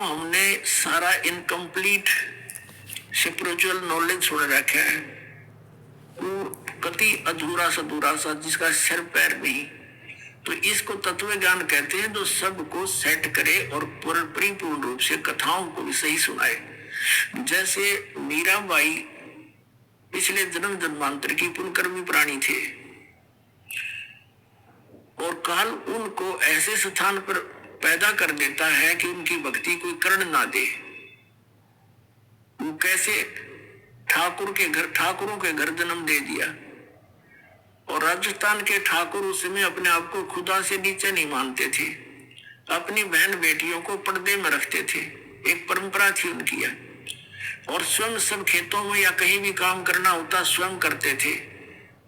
हमने सारा incomplete spiritual knowledge छोड़ रखा है, वो कति अधूरा सधूरा सा जिसका सिर पैर नहीं। तो इसको तत्व ज्ञान कहते हैं, जो सबको सेट करे और परिपूर्ण रूप से कथाओं को भी सही सुनाए। जैसे मीराबाई पिछले जन्म जन्मांतर की पुण्यकर्मी प्राणी थे और काल उनको ऐसे स्थान पर पैदा कर देता है कि उनकी भक्ति कोई कर्ण ना दे। वो कैसे ठाकुरों के घर जन्म दे दिया। और राजस्थान के ठाकुर उस समय अपने आप को खुदा से नीचे नहीं मानते थे, अपनी बहन बेटियों को पर्दे में रखते थे, एक परंपरा थी उनकी। और स्वयं सब खेतों में या कहीं भी काम करना होता स्वयं करते थे।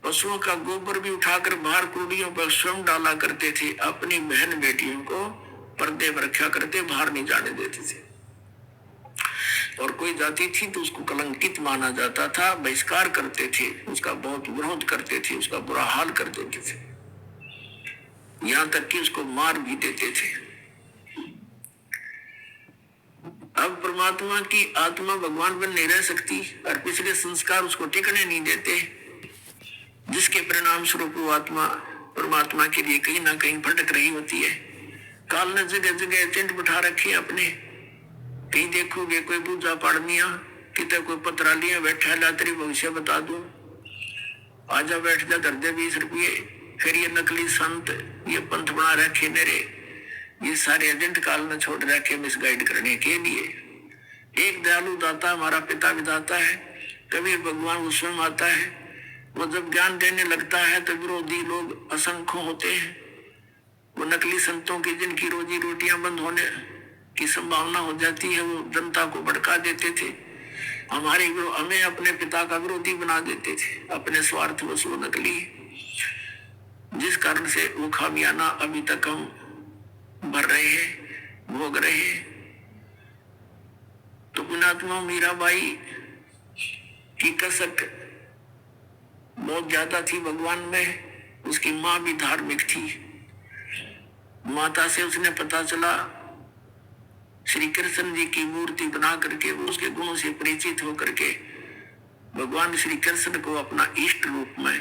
पशुओं का गोबर भी उठाकर बाहर कुड़ियों पर स्वयं डाला करते थे। अपनी बहन बेटियों को पर्दे में रखा करते, बाहर नहीं जाने देते थे। और कोई जाति थी तो उसको कलंकित माना जाता था, बहिष्कार करते थे, उसका बहुत विरोध करते थे, उसका बुरा हाल कर देते थे, यहां तक कि उसको मार भी देते थे। अब परमात्मा की आत्मा भगवान बन नहीं रह सकती और पिछले संस्कार उसको टिकने नहीं देते, जिसके परिणाम स्वरूप वो आत्मा परमात्मा के लिए कहीं ना कहीं भटक रही होती है। काल ने जगह जगह एजेंट बिठा रखे अपने, कहीं देखोगे कोई पूजा पाड़निया, कितने कोई पत्रालियां बैठा ला तेरी भविष्य बता दूं, आजा बैठ जा कर दे 20 रुपये, फिर ये नकली संत, ये पंथ बना रखे मेरे, ये सारे एजेंट काल ने छोड़ रखे मिसगाइड करने के लिए। एक दयालु दाता हमारा पिता विधाता है, कबीर भगवान वो स्वयं आता है। वो जब ज्ञान देने लगता है तो विरोधी लोग असंख्य होते हैं। वो नकली संतों की जिनकी रोजी रोटियां बंद होने की संभावना हो जाती है, वो जनता को भड़का देते थे, हमें अपने पिता का विरोधी बना देते थे, अपने स्वार्थ वश वो नकली, जिस कारण से वो खामियाना अभी तक हम भर रहे हैं, भोग रहे हैं। तो पुण्यात्मा मीराबाई की कसक बहुत ज्यादा थी भगवान में। उसकी माँ भी धार्मिक थी। माता से उसने पता चला, श्री कृष्ण जी की मूर्ति बना करके वो उसके गुणों से परिचित होकर के भगवान श्री कृष्ण को अपना इष्ट रूप में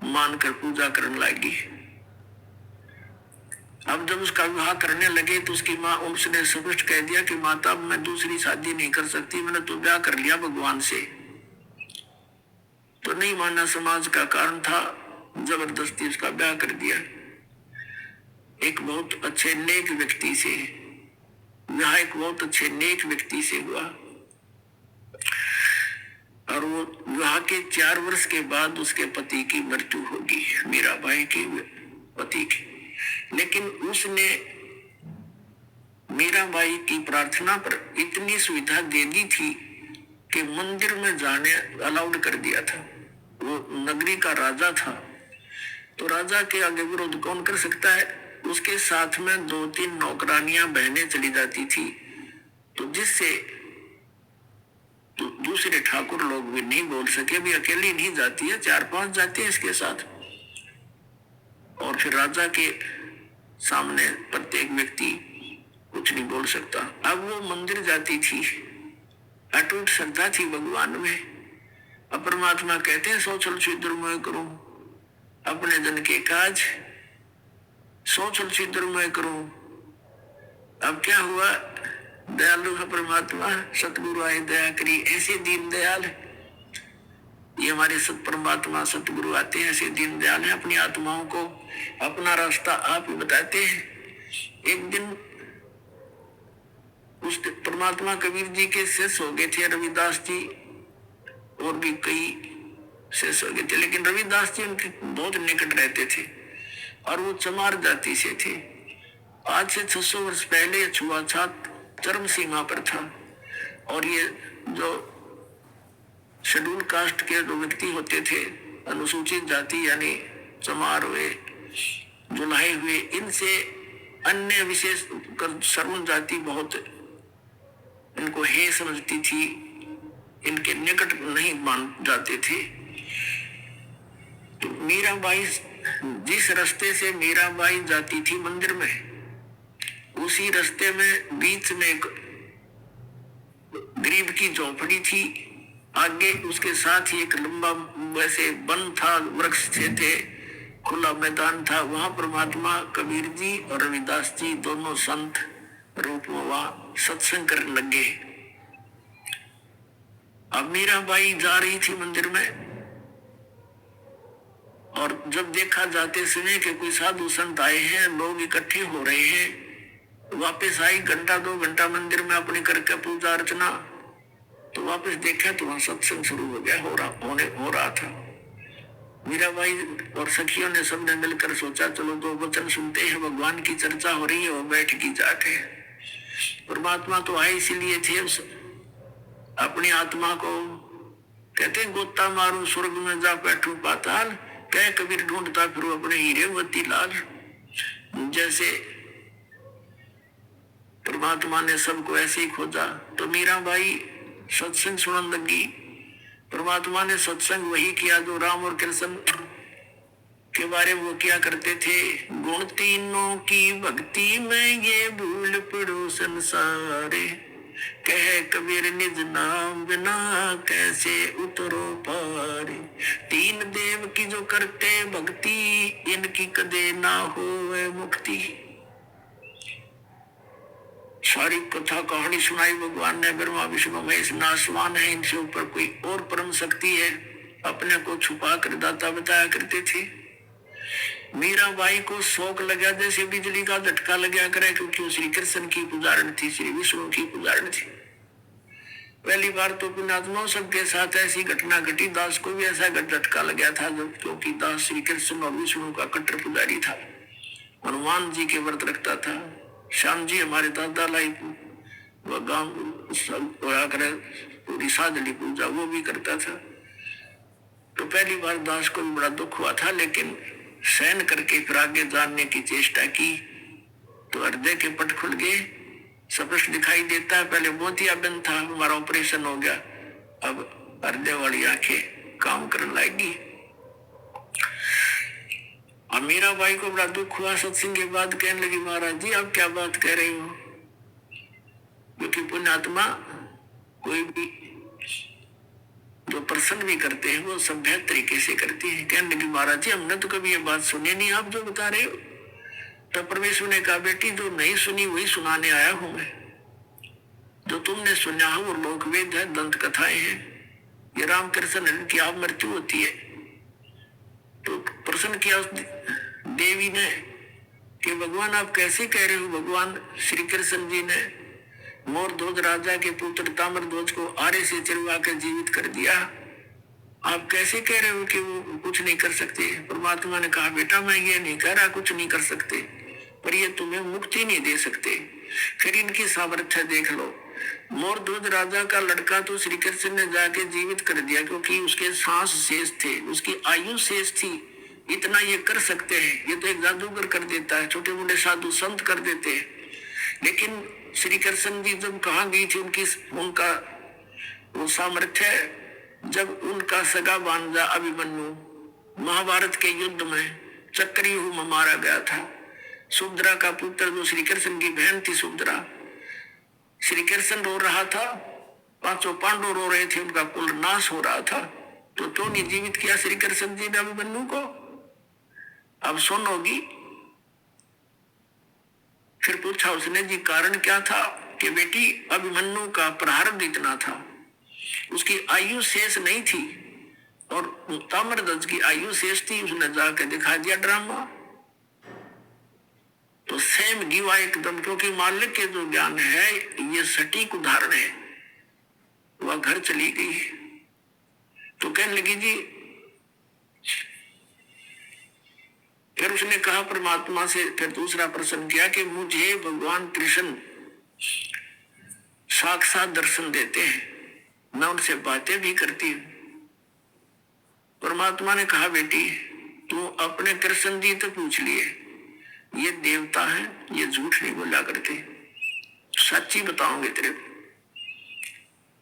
मानकर पूजा करने लगी। अब जब उसका विवाह करने लगे तो उसकी माँ उसने स्पष्ट कह दिया कि माता मैं दूसरी शादी नहीं कर सकती, मैंने तो ब्याह कर लिया भगवान से। तो नहीं मानना समाज का कारण था, जबरदस्ती उसका ब्याह कर दिया। एक बहुत अच्छे नेक व्यक्ति से विवाह, एक बहुत अच्छे नेक व्यक्ति से हुआ। और वो विवाह के 4 वर्ष के बाद उसके पति की मृत्यु होगी, मीराबाई के पति की। लेकिन उसने मीराबाई की प्रार्थना पर इतनी सुविधा दे दी थी कि मंदिर में जाने अलाउड कर दिया था। वो नगरी का राजा था, तो राजा के आगे विरोध कौन कर सकता है। उसके साथ में 2-3 नौकरानियां बहनें चली जाती थी, तो जिससे तो दूसरे ठाकुर लोग भी नहीं बोल सके, भी अकेली नहीं जाती है, 4-5 जाती है इसके साथ। और फिर राजा के सामने प्रत्येक व्यक्ति कुछ नहीं बोल सकता। अब वो मंदिर जाती थी, अटूट श्रद्धा थी भगवान में। अब परमात्मा कहते हैं सोचल छिद्र में करूं अपने जन के काज, सोचल छिद्र में करूं। अब क्या हुआ, दयालु है परमात्मा, सतगुरु आए दया करी, ऐसे दीन दयाल ये हमारे सत परमात्मा सतगुरु आते हैं, ऐसे दीन दयाल है, अपनी आत्माओं को अपना रास्ता आप ही बताते हैं। एक दिन उस परमात्मा कबीर जी के शिष्य हो गए थे रविदास जी, और भी कई शिष्य हो गए थे, लेकिन रविदास जी उनके बहुत निकट रहते थे और वो चमार जाति से थे। आज से 600 वर्ष पहले छुआछूत चरम सीमा पर था। और ये जो शेड्यूल कास्ट के जो व्यक्ति होते थे, अनुसूचित जाति यानी चमार हुए, जुलाहे हुए, इनसे अन्य विशेष सर्वन जाति बहुत इनको हे समझती थी, इनके निकट नहीं मान जाते थे। तो मीराबाई जिस रास्ते से मीराबाई जाती थी मंदिर में, उसी रास्ते में बीच में एक गरीब की झोपड़ी थी, आगे उसके साथ ही एक लंबा वैसे वन था, वृक्ष थे, खुला मैदान था। वहां परमात्मा कबीर जी और रविदास जी दोनों संत रूप में वहां सत्संग करने लगे। अब मीराबाई जा रही थी मंदिर में, और जब देखा जाते समय कि कोई साधु संत आए हैं, लोग इकट्ठे हो रहे हैं, वापस आई, घंटा 2 घंटा मंदिर में अपने करके पूजा अर्चना, तो वापस देखा तो वहां सत्संग शुरू हो गया, हो रहा था। मीराबाई और सखियों ने सबने मिलकर सोचा चलो 2 वचन सुनते हैं, भगवान की चर्चा हो रही है, वो बैठ की जाके। परमात्मा तो आए इसीलिए थे, अपनी आत्मा को कहते गोता मारू स्वर्ग में जा बैठू पाताल, कह कबीर ढूंढता फिर अपने हीरे मोती लाल। जैसे परमात्मा ने सबको ऐसे ही खोजा, तो मीराबाई सत्संग सुनने लगी। परमात्मा ने सत्संग वही किया जो राम और कृष्ण के बारे में वो क्या करते थे। गुण तीनों की भक्ति में ये भूल पड़ो संसारे, कह कबीर निज नाम बिना कैसे उतरो पारे। 3 देव की जो करते भक्ति, इनकी कदे ना होवे मुक्ति। सारी कथा कहानी सुनाई भगवान ने, ब्रह्मा विष्णु महेश नासवान है, इनसे ऊपर कोई और परम शक्ति है, अपने को छुपा कर दाता बताया करते थे। मीराबाई को शौक लगा जैसे बिजली का झटका लगा करे, क्योंकि वो श्री कृष्ण की पुजारण थी, श्री विष्णु की पुजारण थी। पहली बार तो पुण्यात्माओं सबके साथ ऐसी घटना घटी, दास को भी ऐसा झटका लगा था, क्योंकि दास श्री कृष्ण और विष्णु का कट्टर पुजारी था, हनुमान जी के व्रत रखता था। श्याम जी हमारे दादा लाई वह गांव पूरी साधली पूजा वो भी करता था। तो पहली बार दास को भी बड़ा दुख हुआ था, लेकिन सहन करके फिर आगे जानने की चेष्टा की, तो हृदय के पट खुल गए, स्पष्ट दिखाई देता है। पहले मोतियाबिंद था, हमारा ऑपरेशन हो गया, अब हृदय वाली आंखें काम करने लगी। अब मीराबाई को बड़ा दुख हुआ सत्संग के बाद, कहने लगी महाराज जी आप क्या बात कह रहे हो, क्योंकि पुण्यात्मा कोई भी जो प्रसन्न भी करते हैं वो सभ्य तरीके से करते हैं। कहने लगी महाराज जी हमने तो कभी ये बात सुनी नहीं, आप जो बता रहे हो। तब परमेश्वर ने कहा बेटी जो नहीं सुनी वही सुनाने आया हूं मैं, जो तुमने सुना है वो लोकवेद है, दंत कथाएं हैं, ये राम कृष्ण की आप मृत्यु होती है। तो प्रश्न किया उस देवी ने कि भगवान आप कैसे कह रहे हो, भगवान श्री कृष्ण जी ने मोर ध्वज राजा के पुत्र ताम्र ध्वज को आरे से चिरवा कर जीवित कर दिया, आप कैसे कह रहे हो कि वो कुछ नहीं कर सकते। परमात्मा ने कहा बेटा मैं ये नहीं कह रहा कुछ नहीं कर सकते, पर ये तुम्हें मुक्ति नहीं दे सकते। फिर इनकी सामर्थ्य देख लो, मोर ध्वज राजा का लड़का तो श्री कृष्ण ने जाके जीवित कर दिया, क्योंकि उसके सांस शेष थे, उसकी आयु शेष थी, इतना ये कर सकते हैं। ये तो एक जादूगर कर देता है, छोटे मोटे साधु संत कर देते हैं। लेकिन श्री कृष्ण जी जब कहाँ गई थी उनका वो सामर्थ्य, जब उनका सगा भांजा अभिमन्यु महाभारत के युद्ध में चक्रव्यूह में मारा गया था। सुभद्रा का पुत्र जो श्री कृष्ण की बहन थी सुभद्रा, श्री कृष्ण रो रहा था, 5 पांडव रो रहे थे, उनका कुल नाश हो रहा था, तो नहीं जीवित किया श्री कृष्ण जी ने अभिमन्यु को। अब सुनोगी। फिर पूछा उसने जी कारण क्या था, कि बेटी अभिमन्यु का प्रारब्ध इतना था, उसकी आयु शेष नहीं थी और ताम्रध्वज की आयु शेष थी, उसने जाकर दिखा दिया ड्रामा। तो सेम गिवा एकदम, क्योंकि मालिक के जो ज्ञान है ये सटीक उदाहरण है। वह घर चली गई तो कहने लगी जी, फिर उसने कहा परमात्मा से, फिर दूसरा प्रश्न किया कि मुझे भगवान कृष्ण साक्षात दर्शन देते हैं, मैं उनसे बातें भी करती हूं। परमात्मा ने कहा बेटी तू अपने कृष्ण जी तो पूछ लिए, ये देवता है, ये झूठ नहीं बोला करते, सच्ची बताओगे तेरे को।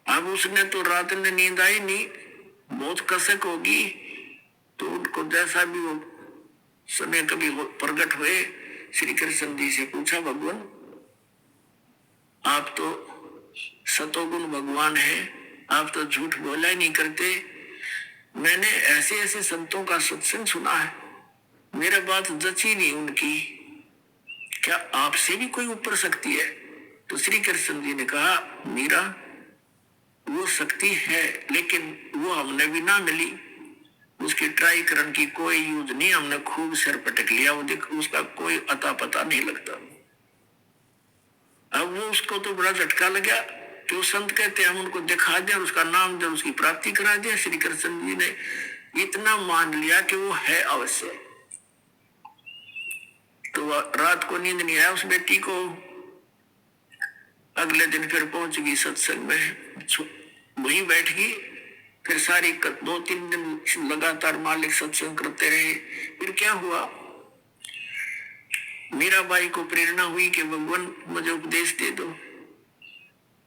अब उसने तो रात में नींद आई नहीं, बहुत कसक होगी, तो उनको जैसा भी वो समय कभी प्रकट हुए श्री कृष्ण जी से पूछा भगवान आप तो सतोगुण भगवान है, आप तो झूठ बोला ही नहीं करते। मैंने ऐसे ऐसे संतों का सत्संग सुना है, मेरा बात जची नहीं उनकी, क्या आपसे भी कोई ऊपर शक्ति है? तो श्री कृष्ण जी ने कहा, मीरा वो शक्ति है, लेकिन वो हमने भी ना मिली, उसकी ट्राई करने की कोई यूज नहीं, हमने खूब सिर पटक लिया, वो देख उसका कोई अता पता नहीं लगता। अब वो उसको तो बड़ा झटका लगा कि वो संत कहते हैं हम उनको दिखा दें, उसका नाम दे, उसकी प्राप्ति करा दिया। श्री कृष्ण जी ने इतना मान लिया कि वो है अवश्य। तो रात को नींद नहीं आया उस बेटी को। अगले दिन फिर पहुंच गई सत्संग में, वहीं बैठ गई। फिर सारी 2-3 दिन लगातार मालिक सत्संग करते रहे। फिर क्या हुआ, मीराबाई को प्रेरणा हुई कि भगवान मुझे उपदेश दे दो।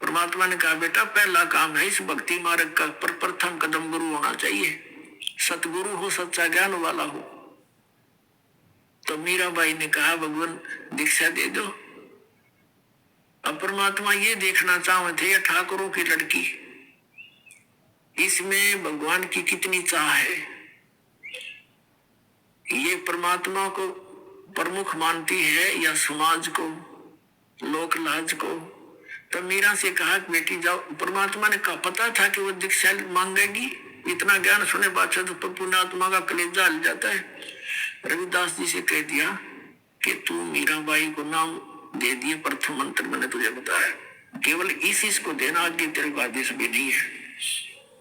परमात्मा ने कहा, बेटा पहला काम है इस भक्ति मार्ग का प्रथम कदम गुरु होना चाहिए, सतगुरु हो, सच्चा ज्ञान वाला हो। तो मीराबाई ने कहा, भगवान दीक्षा दे दो। अब परमात्मा ये देखना चाहते थे, ठाकुरों की लड़की, इसमें भगवान की कितनी चाह है। ये परमात्मा को प्रमुख मानती है या समाज को, लोक लाज को। तो मीरा से कहा कि बेटी जाओ। परमात्मा ने कहा, पता था कि वो दीक्षा मांगेगी, इतना ज्ञान सुने बादशाह तो पुण्यात्मा का कलेजा हल जाता है। रविदास जी से कह दिया कि तू मीराबाई को नाम दे दिए, प्रथम मंत्र मैंने तुझे बताया, केवल इस को देना, आगे तेरे को आदेश भी नहीं है।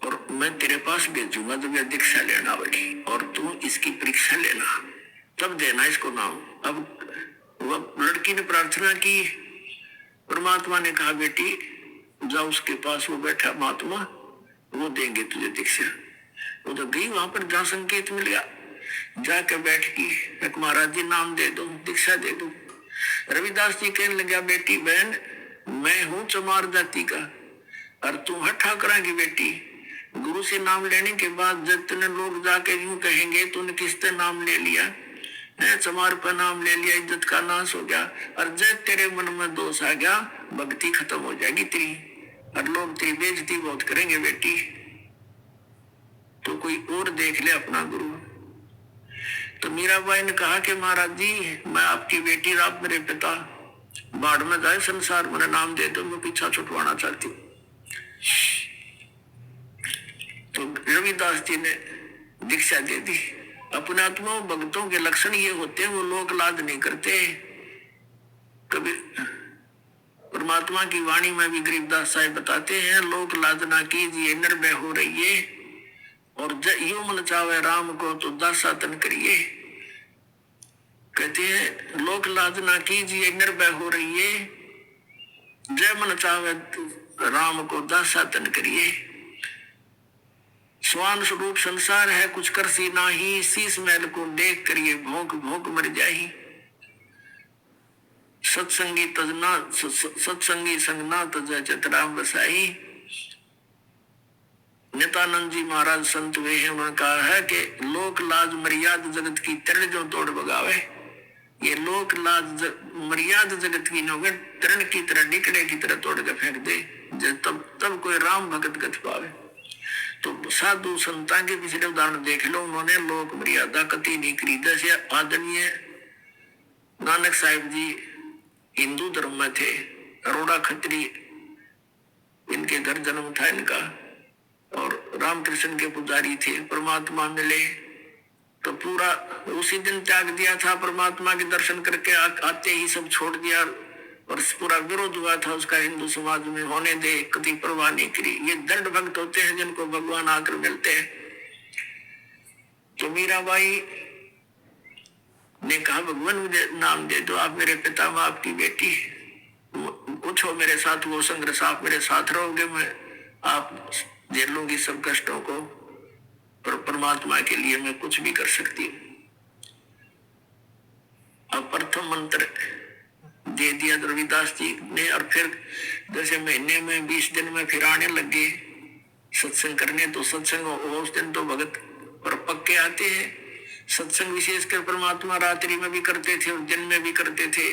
और मैं तेरे पास भेजूंगा जब यह दीक्षा लेना होगी, और तू इसकी परीक्षा लेना, तब देना इसको नाम। अब वह लड़की ने प्रार्थना की। परमात्मा ने कहा, बेटी जाओ उसके पास, वो बैठा महात्मा, वो देंगे तुझे दीक्षा। वो तो गई, वहां पर जहाँ संकेत मिल गया, जाकर बैठ गई। महाराज जी नाम दे दो, दीक्षा दे दो। रविदास जी कहने लगा, बेटी बहन मैं हूं चमार जाति का, और तू है ठाकरा की बेटी। गुरु से नाम लेने के बाद जब तूने लोग जाके यूं कहेंगे तूने किससे नाम ले लिया है, चमार पर नाम ले लिया, इज्जत का नाश हो गया। और जब तेरे मन में दोष आ गया, भक्ति खत्म हो जाएगी तेरी, और लोग तेरी बेइज्जती बहुत करेंगे बेटी। तो कोई और देख ले अपना गुरु। तो मीराबाई ने कहा कि महाराज जी मैं आपकी बेटी, आप मेरे पिता, बाढ़ में जाए संसार, मेरा नाम दे दो, मैं पीछा छुटवाना चाहती हूँ। तो रविदास जी ने दीक्षा दे दी। अपने आत्मा भक्तों के लक्षण ये होते हैं, वो लोक लाज नहीं करते। कभी परमात्मा की वाणी में भी गरीबदास साहिब बताते हैं, लोक लाज ना कीजिए निर्भय हो रहिए, और यो मन चावे राम को तो दासा तन करिए। कहते हैं लोक लाज ना कीजिए निर्भय हो रहिए, जय मन चावे राम को दासा तन करिए। स्वान स्वरूप संसार है कुछ कर सी नाही, शीश महल को देख करिए भोंक भोंक मर जाही। सत्संगी तजना सत्संगी संगना तज चतराम बसाई। नित्यानंद जी महाराज संत वे हैं, उन्होंने कहा है कि लोक लाज मर्याद जगत की तरण जो तोड़ बगावे। ये लोक लाज मर्याद जगत की नौगत तरण की तरह निकड़े की तरह तोड़ के फेंक दे, तब कोई राम भगत गत पावे। तो साधु संतां के पिछले उदाहरण देख लो, उन्होंने लोक मर्यादा कति नहीं करी। जैसे आदरणीय नानक साहिब जी हिंदू धर्म में थे, अरोड़ा खत्री इनके घर जन्म था इनका, और रामकृष्ण के पुजारी थे। परमात्मा मिले तो पूरा उसी दिन त्याग दिया था, परमात्मा के दर्शन करके आते ही सब छोड़ दिया, और पूरा विरोध हुआ था उसका हिंदू समाज में, होने दे, कभी परवाह नहीं करी। ये दृढ़ भक्त होते हैं जिनको भगवान आकर मिलते हैं। तो मीराबाई ने कहा, भगवान मुझे नाम दे दो, आप मेरे पिता, मैं आपकी बेटी, पूछो मेरे साथ वो संघर्ष, आप मेरे साथ रहोगे, मैं आप झेल लूंगी सब कष्टों को, पर परमात्मा के लिए मैं कुछ भी कर सकती हूँ। अब प्रथम मंत्र दे दिया रविदास जी ने, और फिर जैसे महीने में 20 दिन में फिर आने लगे सत्संग करने। तो सत्संग उस दिन तो भगत पर पक्के आते हैं। सत्संग विशेषकर परमात्मा रात्रि में भी करते थे और दिन में भी करते थे।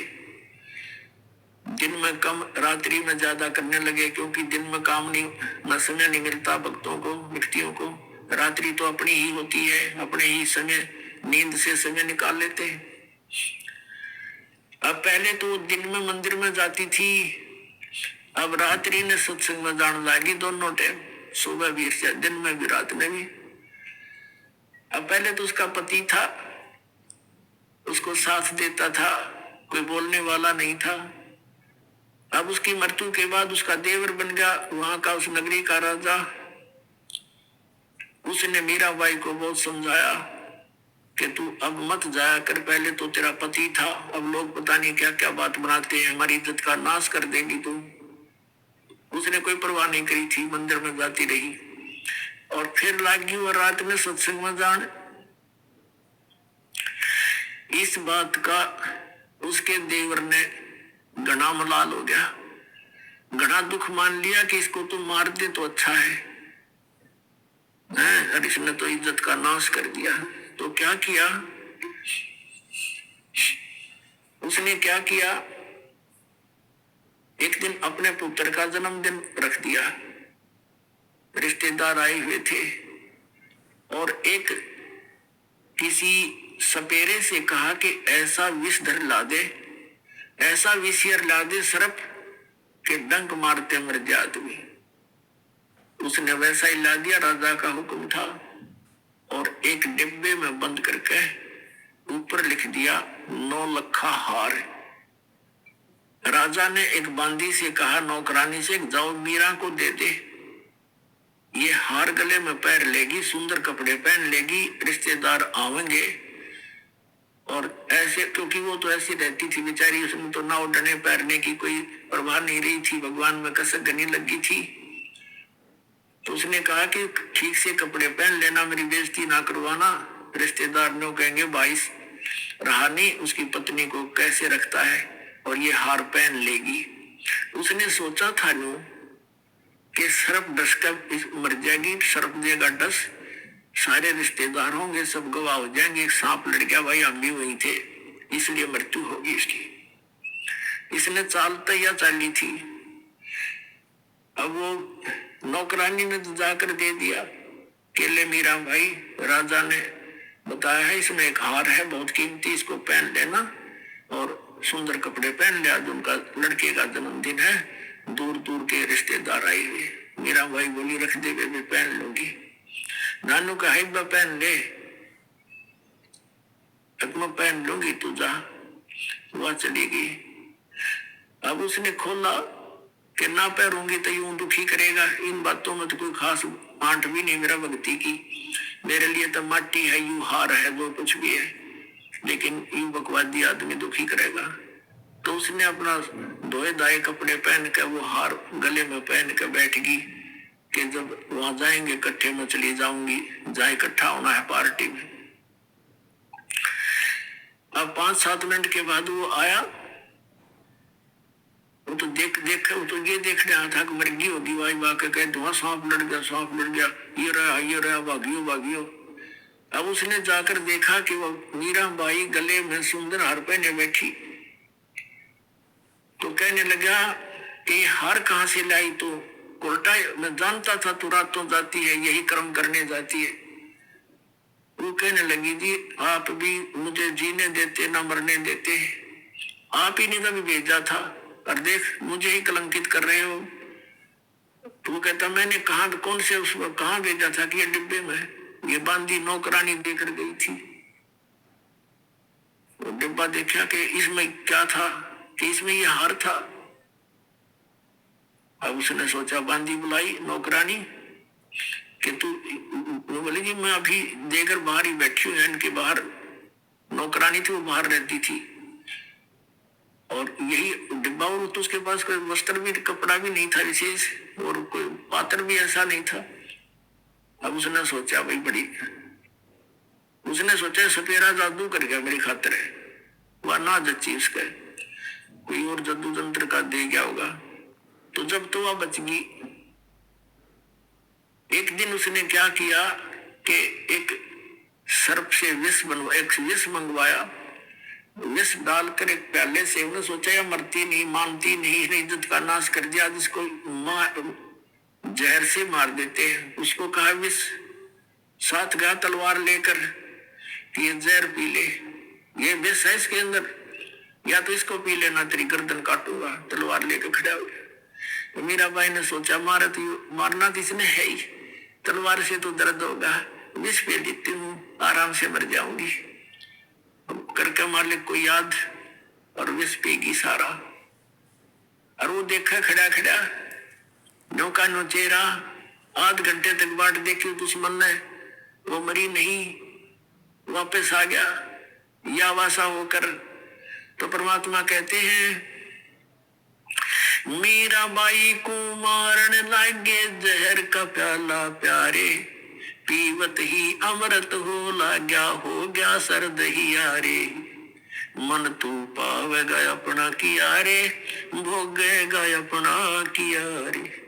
दिन में कम रात्रि में ज्यादा करने लगे, क्योंकि दिन में काम नहीं न समय नहीं मिलता भक्तों को, व्यक्तियों को। रात्रि तो अपनी ही होती है, अपने ही समय नींद से समय निकाल लेते हैं। अब पहले तो दिन में मंदिर में जाती थी, अब रात्रि ने सत्संग में जाने लगी, दोनों टाइम, सुबह भी दिन में भी रात में भी। अब पहले तो उसका पति था, उसको साथ देता था, कोई बोलने वाला नहीं था। अब उसकी मृत्यु के बाद उसका देवर बन गया वहां का, उस नगरी का राजा। उसने मीराबाई को बहुत समझाया कि तू अब मत जाया कर, पहले तो तेरा पति था, अब लोग पता नहीं क्या क्या बात बनाते हैं, हमारी इज्जत का नाश कर देगी तू। उसने कोई परवाह नहीं करी थी, मंदिर में जाती रही। और फिर लागी वो रात में सत्संग में जान। इस बात का उसके देवर ने घना मलाल हो गया, घना दुख मान लिया कि इसको तो मार दे तो अच्छा है, और इसने तो इज्जत का नाश कर दिया। तो क्या किया उसने, क्या किया, एक दिन अपने पुत्र का जन्मदिन रख दिया, रिश्तेदार आए हुए थे, और एक किसी सपेरे से कहा कि ऐसा विषधर ला दे, ऐसा विषयर ला दे सर्प के डंक मारते मर जाए आदमी। उसने वैसा ही ला दिया, राजा का हुक्म था, और एक डिब्बे में बंद करके ऊपर लिख दिया 9 लखा हार। राजा ने एक बांदी से कहा, नौकरानी से, जाओ मीरा को दे दे, ये हार गले में पैर लेगी, सुंदर कपड़े पहन लेगी, रिश्तेदार आवेंगे। और ऐसे, क्योंकि वो तो ऐसी रहती थी बेचारी, उसमें तो ना उड़ने पैरने की कोई परवाह नहीं रही थी, भगवान में कसक गनी लगी थी। तो उसने कहा कि ठीक से कपड़े पहन लेना, मेरी बेइज्जती ना करवाना, रिश्तेदार ने कहेंगे भाई रहा नहीं उसकी पत्नी को कैसे रखता है, और ये हार पहन लेगी। उसने सोचा था नो कि सर्प डस कर मर जाएगी, सर्प देगा डस, सारे रिश्तेदार होंगे, सब गवाह हो जाएंगे, एक सांप लड़ गया, भाई हम भी वही थे, इसलिए मृत्यु होगी इसकी। इसने चाल तैयार चाली थी। अब वो नौकरानी ने तो जाकर दे दिया कि ले मीरा भाई, राजा ने बताया है इसमें एक हार है बहुत कीमती, इसको पहन लेना, और सुंदर कपड़े पहन ले, आज उनका लड़के का जन्मदिन है, दूर दूर के रिश्तेदार आए हुए। मीरा भाई बोली रख दे, मैं पहन लूंगी। नानू का हिब्बा पहन ले, मैं पहन लूंगी, तू जा। वह चली गई। अब उसने खोला कि ना पहनूंगी तो यूं दुखी करेगा, इन बातों में तो कोई खास आंट भी नहीं मेरा भक्ति की, मेरे लिए तो माटी है, यूं हार है, जो कुछ भी है, लेकिन यूं बकवादी आदमी दुखी करेगा। तो उसने अपना धोए धाए कपड़े पहन के वो हार गले में पहन के बैठ गई कि जब वहां जाएंगे इकट्ठे में चली जाऊंगी, जहाँ इकट्ठा होना है पार्टी में। अब 5-7 मिनट के बाद वो आया, वो तो वो तो ये देखने आया था कि मर्गी होगी, वाई वाह के कहे धुआं, सांप लड़ गया, सांप लड़ गया, ये रहा, भागियो भागियो। अब उसने जाकर देखा कि वो मीरा बाई गले में सुंदर हार पहने बैठी। तो कहने लगा कि हार कहाँ से लाई, तो उल्टा मैं जानता था तू रातों जाती है, यही कर्म करने जाती है। वो कहने लगी जी आप भी मुझे जीने देते ना मरने देते, आप ही ने कभी भेजा था, और देख मुझे ही कलंकित कर रहे हो। तो वो कहता मैंने कहा, कौन से उसमें कहाँ भेजा था कि ये डिब्बे में, ये बांदी नौकरानी देकर गई थी। वो डिब्बा देखा कि इसमें क्या था, कि इसमें ये हार था। अब उसने सोचा, बांदी बुलाई नौकरानी कि तू, बोले जी मैं अभी देकर बाहर ही बैठी हूँ, इनके बाहर नौकरानी थी, वो बाहर रहती थी, और यही डिब्बा, और तो उसके पास कोई वस्त्र भी, कपड़ा भी नहीं था विशेष, और कोई पात्र भी ऐसा नहीं था। अब उसने सोचा भाई बड़ी, उसने सोचा सपेरा जादू कर गया मेरी खातिर है, वह ना जच्ची उसका, कोई और जादू तंत्र का दे गया होगा। तो जब तो वह बच गई। एक दिन उसने क्या किया कि एक सर्प से विष मंगवाया, विष डालकर एक प्याले से उसने सोचा या मरती नहीं, मानती नहीं, इज्जत का नाश कर दिया, जिसको जहर से मार देते हैं। उसको कहा विष साथ गया तलवार लेकर, ये जहर पी ले, ये विष है इसके अंदर, या तो इसको पी लेना, तेरी गर्दन काटूंगा। तलवार लेकर खड़ा हो गया। तो मीराबाई ने सोचा मारना तो इसने है ही, तलवार से तो दर्द होगा, विष पे लेती हूँ, आराम से मर जाऊंगी। करके मालिक को याद और विष पेगी सारा। और वो देखा खड़ा खड़ा नौका नो चेहरा, आध घंटे तक बाट देखी दुश्मन ने, वो मरी नहीं, वापस आ गया या वासा होकर। तो परमात्मा कहते हैं मीराबाई को मारन लागे जहर का प्याला प्यारे, पीवत ही अमृत हो लाग्या, हो गया सर्द ही यारे। मन तू पावेगा अपना किया रे, भोगेगा अपना किया रे।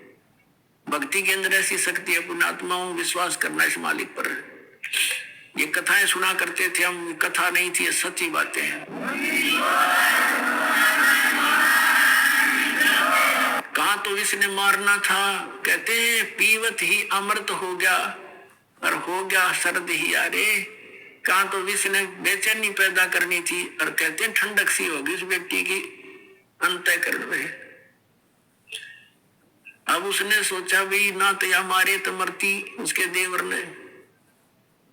भक्ति के अंदर ऐसी शक्ति है, पुण्यात्माओं विश्वास करना इस मालिक पर। ये कथाएं सुना करते थे हम, कथा नहीं थी, सच्ची बातें हैं। कहा तो इसने मारना था, कहते हैं पीवत ही अमृत हो गया और हो गया सर्द ही यारे। कहा तो विष ने बेचैनी पैदा करनी थी और कहते हैं ठंडक सी होगी उस व्यक्ति की अंतःकरण में। अब उसने सोचा भाई ना तो या मारे तो मरती उसके देवर ने,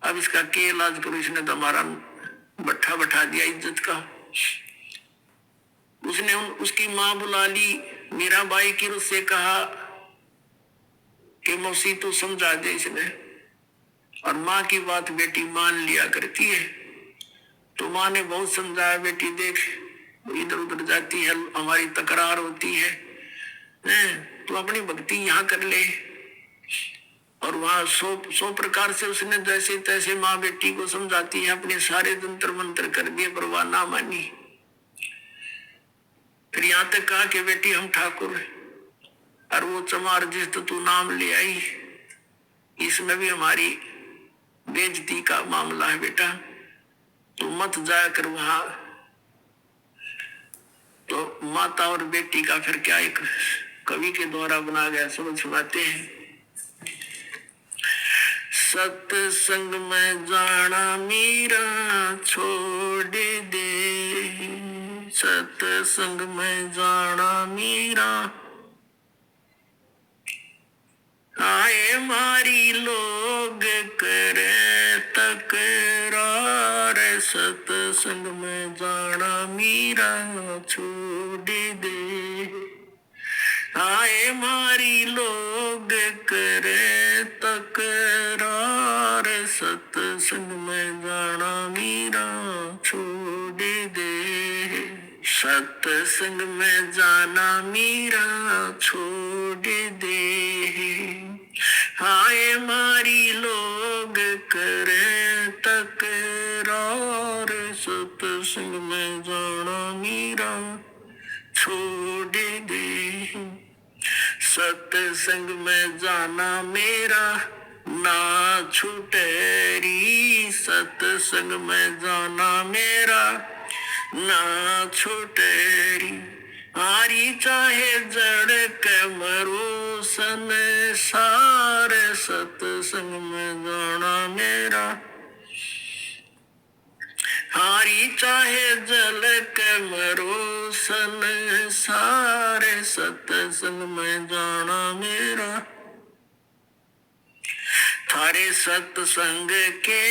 अब इसका के इलाज करो। इसने तो हमारा बट्ठा बैठा दिया इज्जत का। उसने उसकी माँ बुला ली, मीराबाई की उससे कहा कि मौसी तो समझा दे इसने। और माँ की बात बेटी मान लिया करती है। तो माँ ने बहुत समझाया, बेटी देख इधर उधर जाती है, हमारी तकरार होती है, तो अपनी भक्ति यहाँ कर ले। और वहां सौ प्रकार से उसने जैसे तैसे माँ बेटी को समझाती है, अपने सारे तंत्र मंत्र कर दिए पर वह ना मानी। फिर यहाँ तक कहा कि बेटी हम ठाकुर और वो चमार जिस तो तू नाम ले आई, इसमें भी हमारी बेइज्जती का मामला है बेटा, तो मत जाया कर वहां। तो माता और बेटी का फिर क्या एक कवि के द्वारा बना गया, समझ सुनाते हैं। सत्संग में जाना मीरा छोड़ दे, सत्संग में जाना मीरा, आए मारी लोग करे तकरार। सत्संग में जाना मीरा छोड़ दे, आए मारी लोग करे तकरार। सत्संग में जाना मीरा छोड़ दे, सत्संग में जाना मीरा छोड़ दे, आए मारी लोग करे तकरार। सत्संग में जाना मीरा छोड़ दे, सत्संग में जाना मेरा ना छूटेरी। सत्संग में जाना मेरा ना छूटेरी, आरी चाहे जड़ के मरो संसार। सत्संग में जाना मेरा, हारी चाहे जल के मरो संसार। सत्संग में जाना मेरा, थारे सत्संग के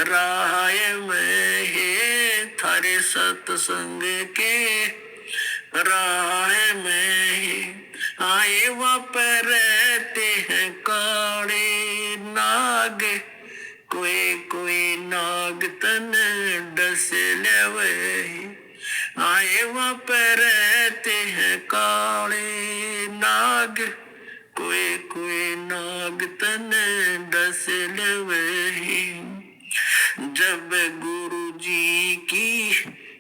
राय में है, थारे सत्संग के राय में आए वहाँ पर रहते हैं काले नाग। कोई कोई नाग तन डस लेवे, आए वहाँ पर रहते हैं काले नाग। कोई कोई नाग तन डस लेवे, जब गुरु जी की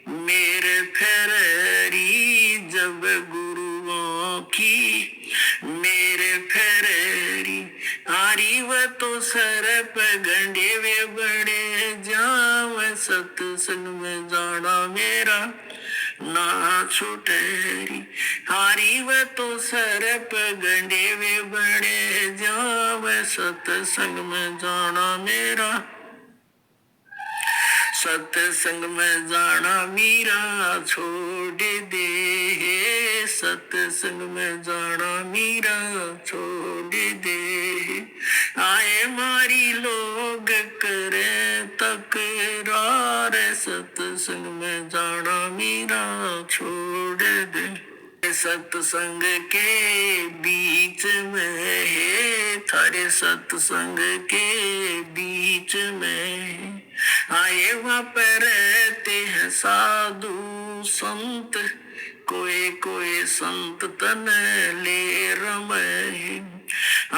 मेरे फेरी, जब गुरुओं की मेरे फेरी, आरी व तो सर पे गंडे वे बड़े जाव। सत्संग सत्संग में जाना मेरा ना छुटेरी। हारी व तो सरप गंडे वे बड़े जावे सत्संग में जाना मेरा। सत्संग में जाना मीरा छोड़ दे, सत्संग में जाना मीरा छोड़ दे। आए मारी लोग करे तकरार, सत्संग में जाना मीरा छोड़ दे। सत्संग के बीच में है थारे, सत्संग के बीच में आए वहाँ पर रहते हैं साधु संत, कोई कोई संत तन ले रमे।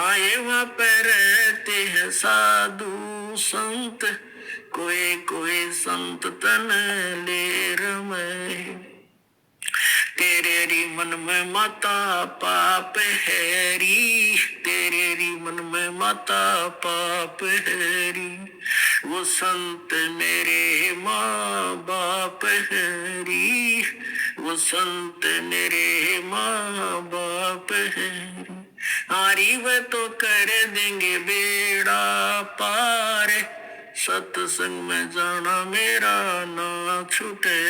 आए वहाँ पर रहते हैं साधु संत, कोई कोई संत तन ले रमे। तेरे री मन में माता पाप है री, तेरे री मन में माता पाप है री। वो संत मेरे माँ बाप है री, वो संत मेरे माँ बाप है री। हारी व तो कर देंगे बेड़ा पार, सत्संग में जाना मेरा ना छूटे।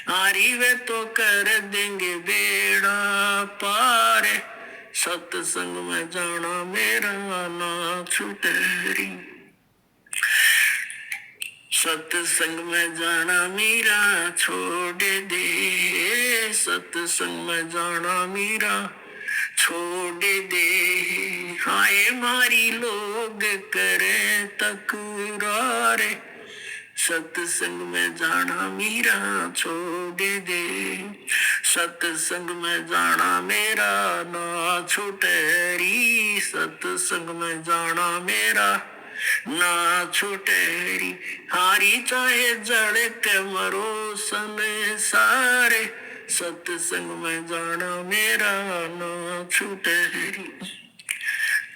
हारी वे तो कर देंगे बेड़ा पार, सत्संग में जाना मेरा ना छूटे। सत्संग में जाना मेरा छोड़ दे, सत्संग में जाना मेरा छोड़ दे। हाय मारी लोग करे तकरार, सत्संग में जाना मेरा छोड़ दे। सत्संग में जाना मेरा ना छूटेरी, सत्संग में जाना मेरा ना छूटेरी। हारी चाहे जड़ के मरो संसारे, सत्संग में जाना मेरा ना छूटेरी।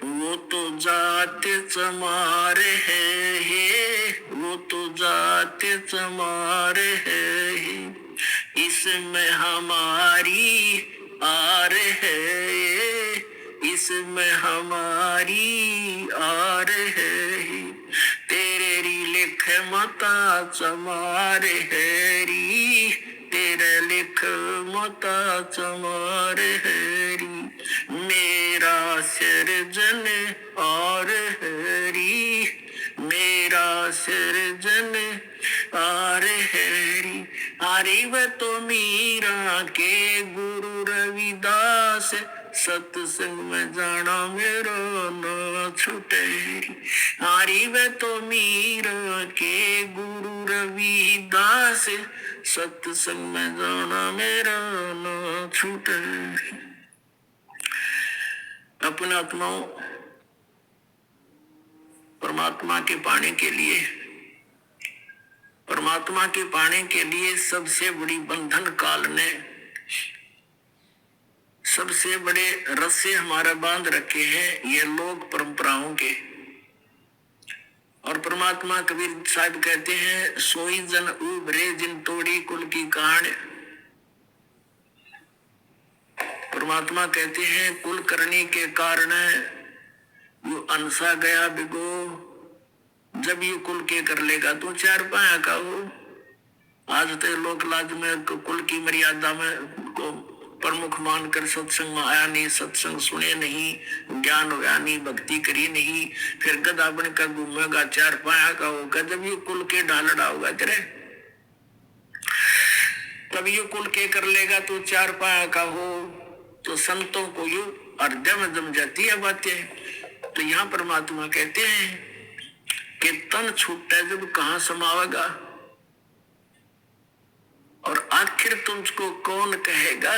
वो तो जात चमार है, वो तो जात चमार है, इसमें हमारी आर है, इसमें हमारी आर है। तेरे री लिख मता चमार है री, तेरे लिख मता चमार है री। मेरा सृजन और हरी, मेरा सृजन और हरी। हरि व तो मीरा के गुरु रविदास, सत्संग में जाना मेरा ना छूटेरी। हरि व तो मीरा के गुरु रविदास, सत्संग में जाना मेरा ना छूटेरी। अपने आत्माओं परमात्मा के पाने के लिए, परमात्मा के पाने के लिए सबसे बड़ी बंधन काल ने सबसे बड़े रस्से हमारा बांध रखे हैं, ये लोक परंपराओं के। और परमात्मा कबीर साहब कहते हैं, सोई जन उभरे जिन तोड़ी कुल की कांड। परमात्मा कहते हैं, कुल करने के कारण यू अनसा गया बिगो। जब यू कुल के कर लेगा तो चार पाया का हो। आज तो लोक लाज में कुल की मर्यादा में को प्रमुख मानकर सत्संग में आया नहीं, सत्संग सुने नहीं, ज्ञान होया नहीं, भक्ति करी नहीं, फिर गधा बनकर घूमेगा, चार पाया का होगा। जब यू कुल के ढालड़ा होगा तेरे, तब यू कुल के कर लेगा तो चार पाया का हो। तो संतों को यू हृदय में जम जाती है बातें। तो यहाँ परमात्मा कहते हैं कि तन छूटा जब कहाँ समावेगा, और आखिर तुझको कौन कहेगा।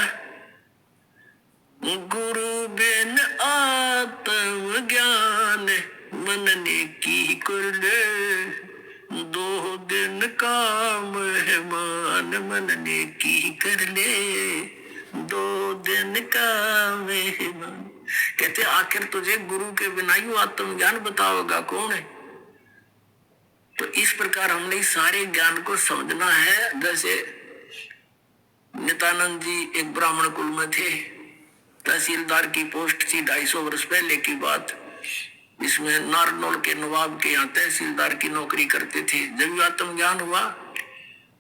गुरु बिन आत्म ज्ञान मन ने की कर ले, दो दिन का मेहमान मन ने की कर ले, दो दिन का मेहमान। कहते आखिर तुझे गुरु के बिना यू आत्मज्ञान बताओगा कौन है। तो इस प्रकार हमने सारे ज्ञान को समझना है। जैसे नित्यानंद जी एक ब्राह्मण कुल में थे, तहसीलदार की पोस्ट थी, 250 वर्ष पहले की बात। इसमें नारनौल के नवाब के यहाँ तहसीलदार की नौकरी करते थे। जब आत्म ज्ञान हुआ,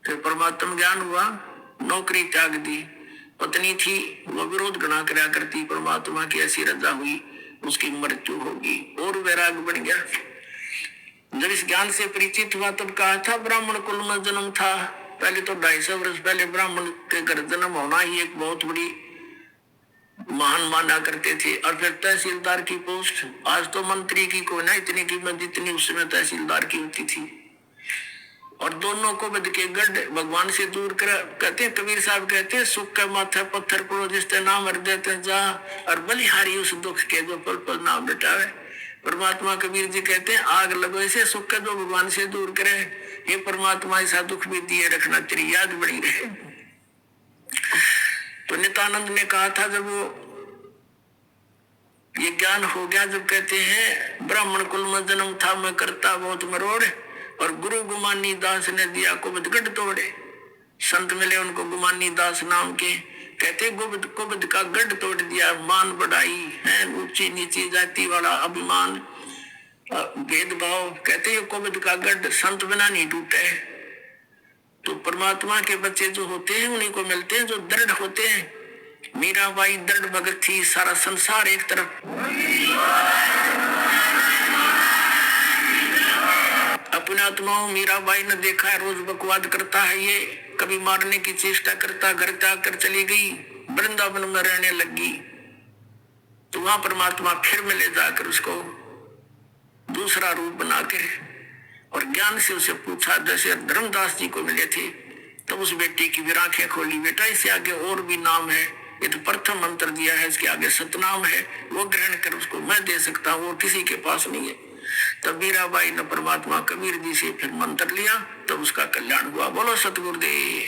फिर परमात्म ज्ञान हुआ, नौकरी त्याग दी। पत्नी थी, वो विरोध गणा कराया करती, परमात्मा की ऐसी रजा हुई उसकी मृत्यु होगी, और वैराग बन गया। जब इस ज्ञान से परिचित हुआ तब कहा था ब्राह्मण कुल में जन्म था। पहले तो 250 वर्ष पहले ब्राह्मण के घर जन्म होना ही एक बहुत बड़ी महान माना करते थे। और फिर तहसीलदार की पोस्ट, आज तो मंत्री की कोई ना इतनी कीमत जितनी उस समय तहसीलदार की होती थी। और दोनों को बद के गढ़ भगवान से दूर कर, कहते हैं कबीर साहब कहते हैं, सुख के माथे पत्थर पड़ो जिसते नाम हर देते जा, और बलिहारी उस दुख के जो पल पल नाम मिटावे। परमात्मा कबीर जी कहते हैं आग लगो ऐसे सुख का जो भगवान से दूर करे। ये परमात्मा ऐसा दुख भी दिए रखना तेरी याद बनी रहे। तो नित्यानंद ने कहा था जब वो ये ज्ञान हो गया, जब कहते हैं ब्राह्मण कुल में जन्म था मैं करता बहुत मरोड़, और गुरु गुमानी दास ने दिया कुबद गढ़ तोड़े। संत मिले उनको गुमानी दास नाम के, कहते कुबद का गढ़ तोड़ दिया। मान बढ़ाई है, ऊंची नीची जाति वाला अभिमान भेदभाव, कहते हैं कुबद का गढ़ संत बिना नहीं टूटे। तो परमात्मा के बच्चे जो होते हैं उन्हीं को मिलते हैं जो दृढ़ होते हैं। मीराबाई दृढ़ भगत थी, सारा संसार एक तरफ। अपने आत्माओं मीराबाई ने देखा है रोज बकवाद करता है, ये कभी मारने की चेष्टा करता, घर त्याग कर चली गई, वृंदावन में रहने लगी। तो वहां परमात्मा फिर मिले जाकर उसको दूसरा रूप बनाकर, और ज्ञान से उसे पूछा जैसे धर्मदास जी को मिले थे। तब उस बेटी की भी आंखें खोली, बेटा इससे आगे और भी नाम है, ये तो प्रथम मंत्र दिया है, इसके आगे सतनाम है, वो ग्रहण कर उसको मैं दे सकता हूँ, और किसी के पास नहीं है। तब मीराबाई ने परमात्मा कबीर जी से फिर मंत्र लिया, तब उसका कल्याण हुआ। बोलो सतगुरुदेव।